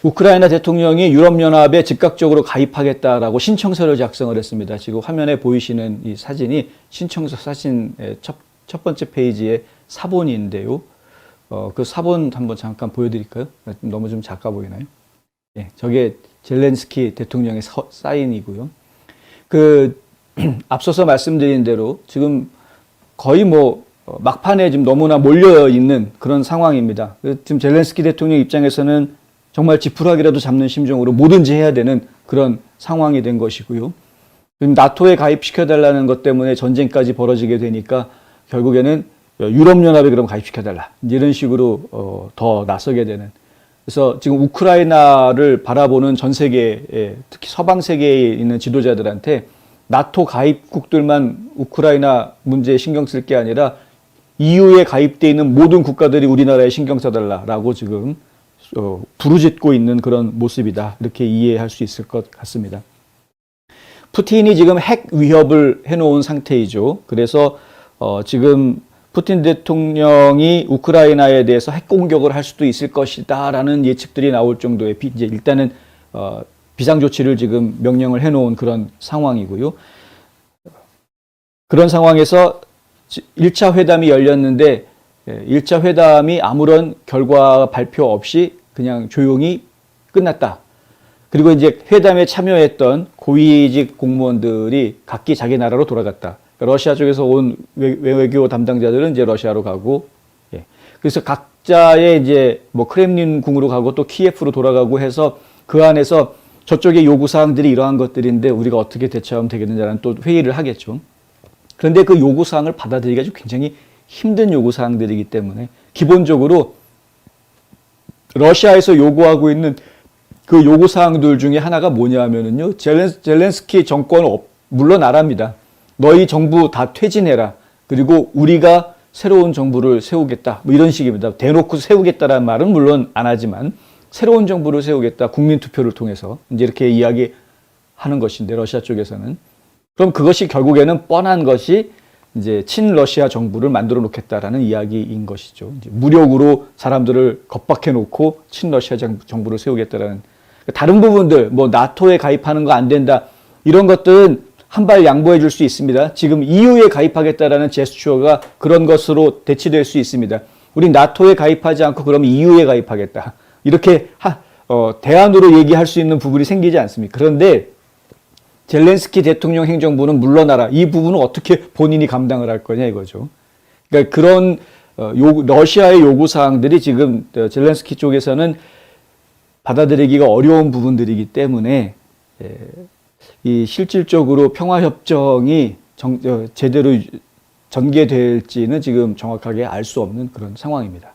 우크라이나 대통령이 유럽연합에 즉각적으로 가입하겠다라고 신청서를 작성을 했습니다. 지금 화면에 보이시는 이 사진이 신청서 사진의 첫 번째 페이지의 사본인데요. 그 사본 한번 잠깐 보여드릴까요? 너무 좀 작아 보이나요? 예, 저게 젤렌스키 대통령의 사인이고요. 앞서서 말씀드린 대로 지금 거의 막판에 지금 너무나 몰려 있는 그런 상황입니다. 지금 젤렌스키 대통령 입장에서는 정말 지푸라기라도 잡는 심정으로 뭐든지 해야 되는 그런 상황이 된 것이고요. 나토에 가입시켜달라는 것 때문에 전쟁까지 벌어지게 되니까 결국에는 유럽연합에 그럼 가입시켜달라. 이런 식으로 더 나서게 되는. 그래서 지금 우크라이나를 바라보는 전 세계, 특히 서방 세계에 있는 지도자들한테 나토 가입국들만 우크라이나 문제에 신경 쓸 게 아니라 EU에 가입되어 있는 모든 국가들이 우리나라에 신경 써달라라고 지금 부르짖고 있는 그런 모습이다. 이렇게 이해할 수 있을 것 같습니다. 푸틴이 지금 핵 위협을 해놓은 상태이죠. 그래서 지금 푸틴 대통령이 우크라이나에 대해서 핵 공격을 할 수도 있을 것이다라는 예측들이 나올 정도의 이제 일단은 비상조치를 지금 명령을 해놓은 그런 상황이고요. 그런 상황에서 1차 회담이 열렸는데 1차 회담이 아무런 결과 발표 없이 그냥 조용히 끝났다. 그리고 이제 회담에 참여했던 고위직 공무원들이 각기 자기 나라로 돌아갔다. 그러니까 러시아 쪽에서 온 외교 담당자들은 이제 러시아로 가고, 예. 그래서 각자의 이제 크렘린 궁으로 가고 또 키예프로 돌아가고 해서 그 안에서 저쪽의 요구사항들이 이러한 것들인데 우리가 어떻게 대처하면 되겠느냐는 또 회의를 하겠죠. 그런데 그 요구사항을 받아들이기가 좀 굉장히 힘든 요구사항들이기 때문에 기본적으로 러시아에서 요구하고 있는 그 요구사항들 중에 하나가 뭐냐면요. 젤렌스키 정권 물러나랍니다. 너희 정부 다 퇴진해라. 그리고 우리가 새로운 정부를 세우겠다. 이런 식입니다. 대놓고 세우겠다라는 말은 물론 안 하지만 새로운 정부를 세우겠다. 국민투표를 통해서 이제 이렇게 이야기하는 것인데 러시아 쪽에서는. 그럼 그것이 결국에는 뻔한 것이 이제 친러시아 정부를 만들어 놓겠다라는 이야기인 것이죠. 이제 무력으로 사람들을 겁박해 놓고 친러시아 정부를 세우겠다라는. 다른 부분들, 나토에 가입하는 거 안 된다. 이런 것들은 한 발 양보해 줄 수 있습니다. 지금 EU에 가입하겠다라는 제스처가 그런 것으로 대치될 수 있습니다. 우리 나토에 가입하지 않고 그럼 EU에 가입하겠다. 이렇게 대안으로 얘기할 수 있는 부분이 생기지 않습니까? 그런데 젤렌스키 대통령 행정부는 물러나라. 이 부분은 어떻게 본인이 감당을 할 거냐 이거죠. 그러니까 그런 러시아의 요구사항들이 지금 젤렌스키 쪽에서는 받아들이기가 어려운 부분들이기 때문에 이 실질적으로 평화협정이 제대로 전개될지는 지금 정확하게 알 수 없는 그런 상황입니다.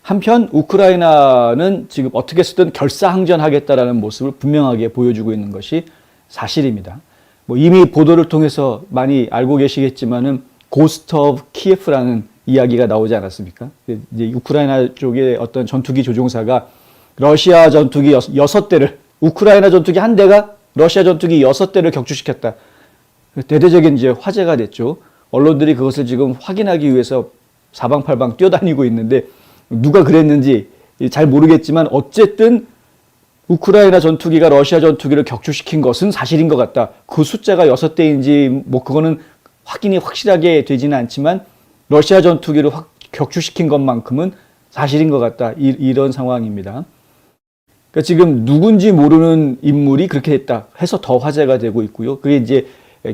한편 우크라이나는 지금 어떻게 쓰든 결사항전하겠다라는 모습을 분명하게 보여주고 있는 것이 사실입니다. 이미 보도를 통해서 많이 알고 계시겠지만은 고스트 오브 키예프라는 이야기가 나오지 않았습니까? 이제 우크라이나 쪽의 어떤 전투기 조종사가 러시아 전투기 6대를 우크라이나 전투기 1대가 러시아 전투기 6대를 격추시켰다. 대대적인 이제 화제가 됐죠. 언론들이 그것을 지금 확인하기 위해서 사방팔방 뛰어다니고 있는데 누가 그랬는지 잘 모르겠지만 어쨌든 우크라이나 전투기가 러시아 전투기를 격추시킨 것은 사실인 것 같다. 그 숫자가 6대인지 그거는 확인이 확실하게 되지는 않지만 러시아 전투기를 격추시킨 것만큼은 사실인 것 같다. 이런 상황입니다. 그러니까 지금 누군지 모르는 인물이 그렇게 했다 해서 더 화제가 되고 있고요. 그게 이제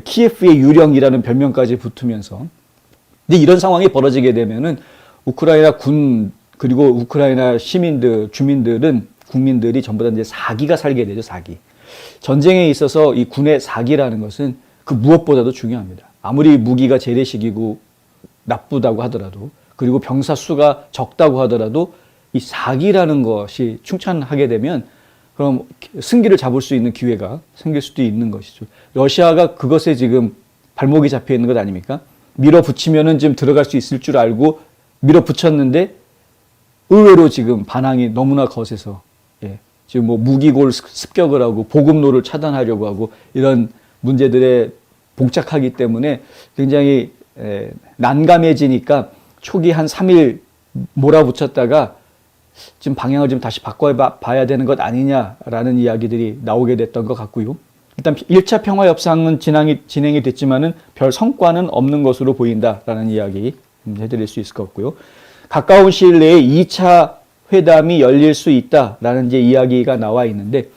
키예프의 유령이라는 별명까지 붙으면서 근데 이런 상황이 벌어지게 되면은 우크라이나 군 그리고 우크라이나 시민들, 주민들은 국민들이 전부 다 이제 사기가 살게 되죠, 사기. 전쟁에 있어서 이 군의 사기라는 것은 그 무엇보다도 중요합니다. 아무리 무기가 재래식이고 나쁘다고 하더라도 그리고 병사 수가 적다고 하더라도 이 사기라는 것이 충천하게 되면 그럼 승기를 잡을 수 있는 기회가 생길 수도 있는 것이죠. 러시아가 그것에 지금 발목이 잡혀 있는 것 아닙니까? 밀어붙이면은 지금 들어갈 수 있을 줄 알고 밀어붙였는데 의외로 지금 반항이 너무나 거세서 지금 무기골 습격을 하고 보급로를 차단하려고 하고 이런 문제들에 봉착하기 때문에 굉장히 난감해지니까 초기 한 3일 몰아붙였다가 지금 방향을 좀 다시 바꿔봐야 되는 것 아니냐라는 이야기들이 나오게 됐던 것 같고요. 일단 1차 평화협상은 진행이 됐지만은 별 성과는 없는 것으로 보인다라는 이야기 해드릴 수 있을 것 같고요. 가까운 시일 내에 2차 회담이 열릴 수 있다라는 이제 이야기가 나와 있는데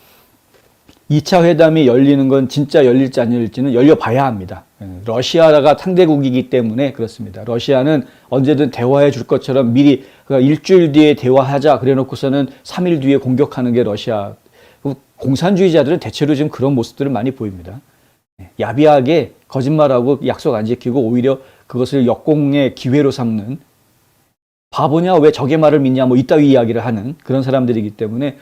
2차 회담이 열리는 건 진짜 열릴지 안 열릴지는 열려봐야 합니다. 러시아가 상대국이기 때문에 그렇습니다. 러시아는 언제든 대화해 줄 것처럼 미리 그러니까 일주일 뒤에 대화하자 그래 놓고서는 3일 뒤에 공격하는 게 러시아. 공산주의자들은 대체로 지금 그런 모습들을 많이 보입니다. 야비하게 거짓말하고 약속 안 지키고 오히려 그것을 역공의 기회로 삼는 바보냐 왜 적의 말을 믿냐 뭐 이따위 이야기를 하는 그런 사람들이기 때문에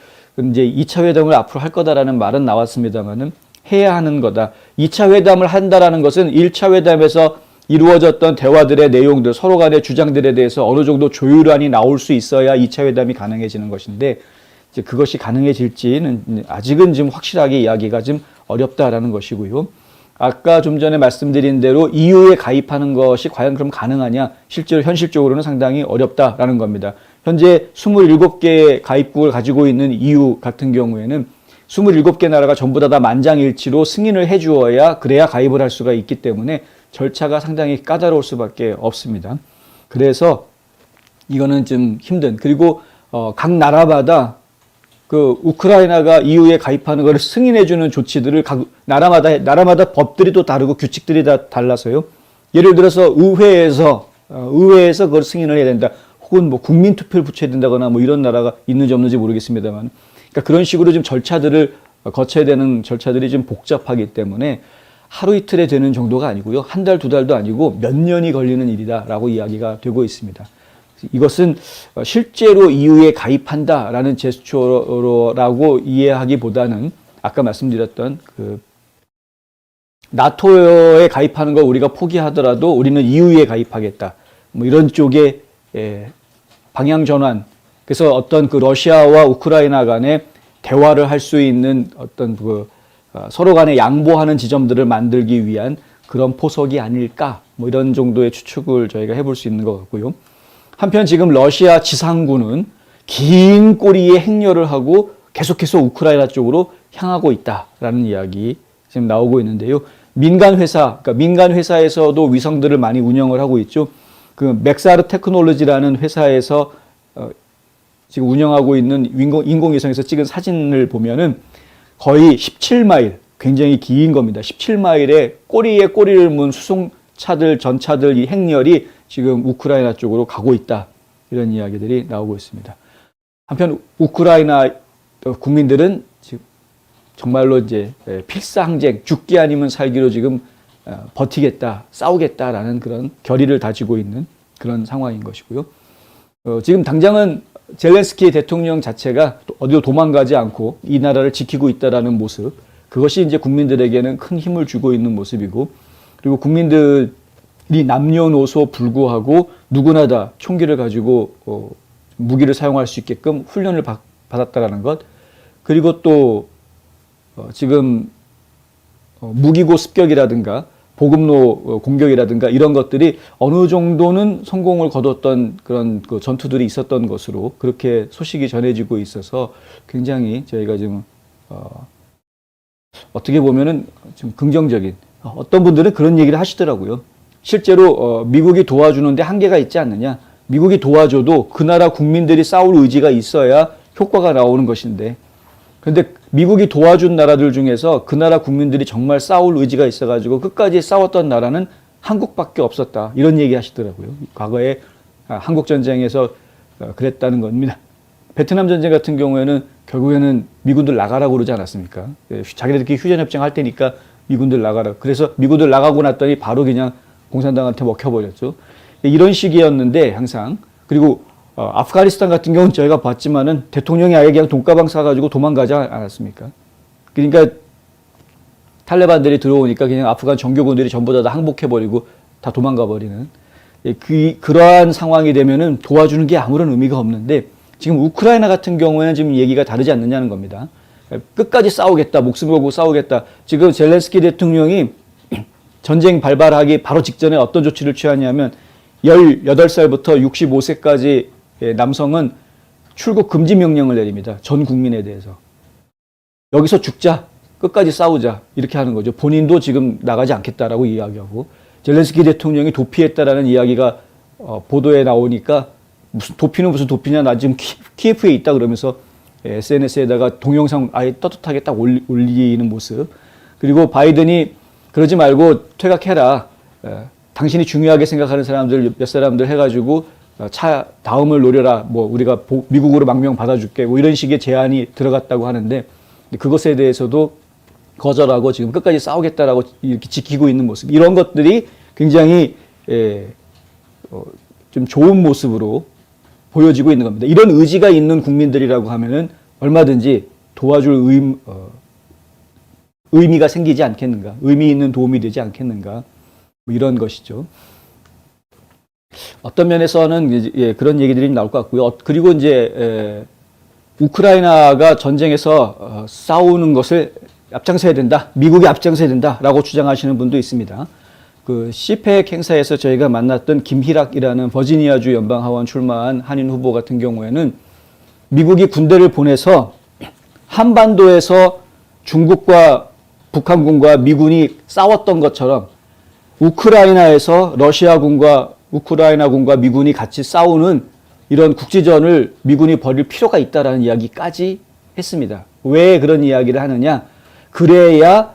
이제 2차 회담을 앞으로 할 거다라는 말은 나왔습니다만은 해야 하는 거다. 2차 회담을 한다라는 것은 1차 회담에서 이루어졌던 대화들의 내용들, 서로 간의 주장들에 대해서 어느 정도 조율안이 나올 수 있어야 2차 회담이 가능해지는 것인데 이제 그것이 가능해질지는 아직은 지금 확실하게 이야기가 좀 어렵다라는 것이고요. 아까 좀 전에 말씀드린 대로 EU에 가입하는 것이 과연 그럼 가능하냐? 실제로 현실적으로는 상당히 어렵다라는 겁니다. 현재 27개 가입국을 가지고 있는 EU 같은 경우에는 27개 나라가 전부 다 만장일치로 승인을 해주어야 그래야 가입을 할 수가 있기 때문에 절차가 상당히 까다로울 수밖에 없습니다. 그래서 이거는 좀 힘든 그리고 각 나라마다 그 우크라이나가 EU에 가입하는 것을 승인해주는 조치들을 각 나라마다 법들이 또 다르고 규칙들이 다 달라서요. 예를 들어서 의회에서 그걸 승인을 해야 된다. 혹은 뭐 국민투표를 붙여야 된다거나 뭐 이런 나라가 있는지 없는지 모르겠습니다만. 그러니까 그런 식으로 좀 절차들을 거쳐야 되는 절차들이 좀 복잡하기 때문에 하루 이틀에 되는 정도가 아니고요. 한 달, 두 달도 아니고 몇 년이 걸리는 일이다라고 이야기가 되고 있습니다. 이것은 실제로 EU에 가입한다라는 제스처라고 이해하기보다는 아까 말씀드렸던 그 나토에 가입하는 걸 우리가 포기하더라도 우리는 EU에 가입하겠다. 뭐 이런 쪽의 방향 전환. 그래서 어떤 그 러시아와 우크라이나 간에 대화를 할 수 있는 어떤 그 서로 간에 양보하는 지점들을 만들기 위한 그런 포석이 아닐까. 뭐 이런 정도의 추측을 저희가 해볼 수 있는 것 같고요. 한편 지금 러시아 지상군은 긴 꼬리에 행렬을 하고 계속해서 우크라이나 쪽으로 향하고 있다라는 이야기 지금 나오고 있는데요. 민간 회사에서도 위성들을 많이 운영을 하고 있죠. 그 맥사르 테크놀로지라는 회사에서 지금 운영하고 있는 인공위성에서 찍은 사진을 보면은 거의 17마일, 굉장히 긴 겁니다. 17마일에 꼬리에 꼬리를 문 수송차들, 전차들 이 행렬이 지금 우크라이나 쪽으로 가고 있다. 이런 이야기들이 나오고 있습니다. 한편 우크라이나 국민들은 지금 정말로 이제 필사항쟁, 죽기 아니면 살기로 지금 버티겠다, 싸우겠다라는 그런 결의를 다지고 있는 그런 상황인 것이고요. 지금 당장은 젤렌스키 대통령 자체가 어디로 도망가지 않고 이 나라를 지키고 있다라는 모습, 그것이 이제 국민들에게는 큰 힘을 주고 있는 모습이고, 그리고 국민들이 남녀노소 불구하고 누구나 다 총기를 가지고 무기를 사용할 수 있게끔 훈련을 받았다라는 것, 그리고 또 지금 무기고 습격이라든가 보급로 공격이라든가 이런 것들이 어느 정도는 성공을 거뒀던 그런 그 전투들이 있었던 것으로 그렇게 소식이 전해지고 있어서 굉장히 저희가 지금 어떻게 보면은 좀 긍정적인, 어떤 분들은 그런 얘기를 하시더라고요. 실제로 미국이 도와주는데 한계가 있지 않느냐. 미국이 도와줘도 그 나라 국민들이 싸울 의지가 있어야 효과가 나오는 것인데, 그런데 미국이 도와준 나라들 중에서 그 나라 국민들이 정말 싸울 의지가 있어가지고 끝까지 싸웠던 나라는 한국밖에 없었다. 이런 얘기 하시더라고요. 과거에 한국전쟁에서 그랬다는 겁니다. 베트남 전쟁 같은 경우에는 결국에는 미군들 나가라고 그러지 않았습니까? 자기들끼리 휴전협정 할 테니까 미군들 나가라. 그래서 미군들 나가고 났더니 바로 그냥 공산당한테 먹혀버렸죠. 이런 식이었는데 항상. 그리고 아프가니스탄 같은 경우는 저희가 봤지만은 대통령이 아예 그냥 돈가방 사가지고 도망가지 않았습니까? 그러니까 탈레반들이 들어오니까 그냥 아프간 정교군들이 전부 다 항복해버리고 다 도망가버리는 그러한 상황이 되면은 도와주는 게 아무런 의미가 없는데, 지금 우크라이나 같은 경우에는 지금 얘기가 다르지 않느냐는 겁니다. 끝까지 싸우겠다, 목숨 걸고 싸우겠다. 지금 젤렌스키 대통령이 전쟁 발발하기 바로 직전에 어떤 조치를 취하냐면 18살부터 65세까지 남성은 출국 금지 명령을 내립니다. 전 국민에 대해서. 여기서 죽자. 끝까지 싸우자. 이렇게 하는 거죠. 본인도 지금 나가지 않겠다라고 이야기하고 젤렌스키 대통령이 도피했다라는 이야기가 보도에 나오니까 무슨 도피는 무슨 도피냐. 나 지금 키예프에 있다 그러면서 SNS에다가 동영상 아예 떳떳하게 딱 올리는 모습. 그리고 바이든이 그러지 말고 퇴각해라. 당신이 중요하게 생각하는 사람들 몇 사람들 해가지고 다음을 노려라. 뭐 우리가 미국으로 망명 받아줄게. 뭐 이런 식의 제안이 들어갔다고 하는데 그것에 대해서도 거절하고 지금 끝까지 싸우겠다라고 이렇게 지키고 있는 모습. 이런 것들이 굉장히 좀 좋은 모습으로 보여지고 있는 겁니다. 이런 의지가 있는 국민들이라고 하면은 얼마든지 도와줄 의미가 생기지 않겠는가. 의미 있는 도움이 되지 않겠는가. 뭐 이런 것이죠. 어떤 면에서는 그런 얘기들이 나올 것 같고요. 그리고 이제 우크라이나가 전쟁에서 싸우는 것을 앞장서야 된다. 미국이 앞장서야 된다라고 주장하시는 분도 있습니다. 그 시펙 행사에서 저희가 만났던 김희락이라는 버지니아주 연방하원 출마한 한인 후보 같은 경우에는 미국이 군대를 보내서 한반도에서 중국과 북한군과 미군이 싸웠던 것처럼 우크라이나에서 우크라이나군과 미군이 같이 싸우는 이런 국지전을 미군이 벌일 필요가 있다라는 이야기까지 했습니다. 왜 그런 이야기를 하느냐? 그래야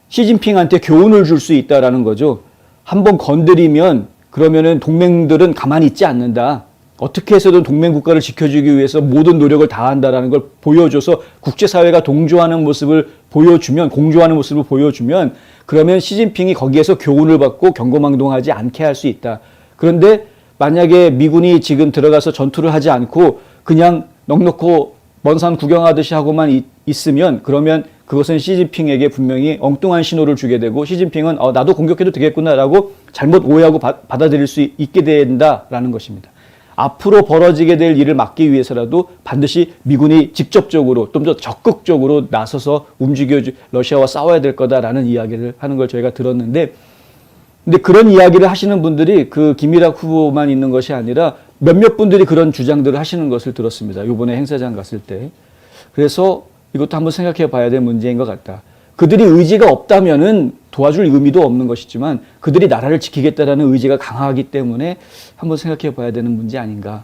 시진핑한테 교훈을 줄 수 있다라는 거죠. 한번 건드리면 그러면은 동맹들은 가만히 있지 않는다. 어떻게 해서든 동맹 국가를 지켜주기 위해서 모든 노력을 다한다라는 걸 보여줘서 국제사회가 동조하는 모습을 보여주면, 공조하는 모습을 보여주면 그러면 시진핑이 거기에서 교훈을 받고 경고망동하지 않게 할 수 있다. 그런데 만약에 미군이 지금 들어가서 전투를 하지 않고 그냥 넉넉히 먼 산 구경하듯이 하고만 있으면 그러면 그것은 시진핑에게 분명히 엉뚱한 신호를 주게 되고 시진핑은 나도 공격해도 되겠구나라고 잘못 오해하고 받아들일 수 있게 된다라는 것입니다. 앞으로 벌어지게 될 일을 막기 위해서라도 반드시 미군이 직접적으로 좀 더 적극적으로 나서서 러시아와 싸워야 될 거다라는 이야기를 하는 걸 저희가 들었는데 근데 그런 이야기를 하시는 분들이 그 김일학 후보만 있는 것이 아니라 몇몇 분들이 그런 주장들을 하시는 것을 들었습니다. 이번에 행사장 갔을 때. 그래서 이것도 한번 생각해 봐야 될 문제인 것 같다. 그들이 의지가 없다면은 도와줄 의미도 없는 것이지만 그들이 나라를 지키겠다라는 의지가 강하기 때문에 한번 생각해 봐야 되는 문제 아닌가.